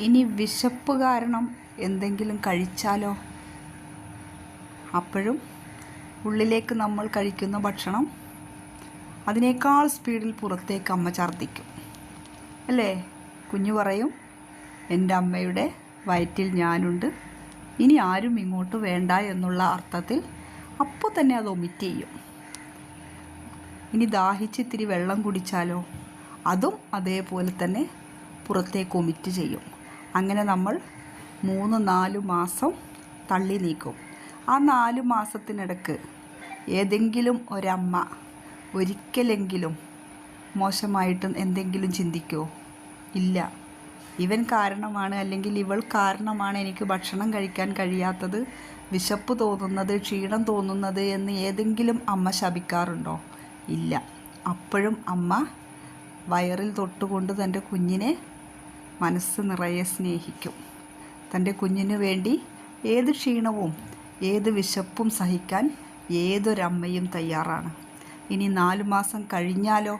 ഇനി വിശപ്പ് കാരണം എന്തെങ്കിലും കഴിച്ചാലോ? അപ്പോഴും ഉള്ളിലേക്ക് നമ്മൾ കഴിക്കുന്ന ഭക്ഷണം അതിനേക്കാൾ സ്പീഡിൽ പുറത്തേക്ക് അമ്മ ഛർദ്ദിക്കും അല്ലേ? കുഞ്ഞു പറയും, എൻ്റെ അമ്മയുടെ വയറ്റിൽ ഞാനുണ്ട്, ഇനി ആരും ഇങ്ങോട്ട് വേണ്ട എന്നുള്ള അർത്ഥത്തിൽ അപ്പോൾ തന്നെ അത് ഒമിറ്റ് ചെയ്യും. ഇനി ദാഹിച്ച് ഇത്തിരി വെള്ളം കുടിച്ചാലോ? അതും അതേപോലെ തന്നെ പുറത്തേക്ക് ഒമിറ്റ് ചെയ്യും. അങ്ങനെ നമ്മൾ 3-4 മാസം തള്ളി നീക്കും. ആ 4 മാസത്തിനിടക്ക് ഏതെങ്കിലും ഒരമ്മ ഒരിക്കലെങ്കിലും മോശമായിട്ട് എന്തെങ്കിലും ചിന്തിക്കുമോ? ഇല്ല. ഇവൻ കാരണമാണ് അല്ലെങ്കിൽ ഇവൾ കാരണമാണ് എനിക്ക് ഭക്ഷണം കഴിക്കാൻ കഴിയാത്തത്, വിശപ്പ് തോന്നുന്നത്, ക്ഷീണം തോന്നുന്നത് എന്ന് ഏതെങ്കിലും അമ്മ ശപിക്കാറുണ്ടോ? ഇല്ല. അപ്പോഴും അമ്മ വയറിൽ തൊട്ടുകൊണ്ട് തൻ്റെ കുഞ്ഞിനെ മനസ്സ് നിറയെ സ്നേഹിക്കും. തൻ്റെ കുഞ്ഞിന് വേണ്ടി ഏത് ക്ഷീണവും ഏത് വിശപ്പും സഹിക്കാൻ ഏതൊരമ്മയും തയ്യാറാണ്. ഇനി 4 മാസം കഴിഞ്ഞാലോ?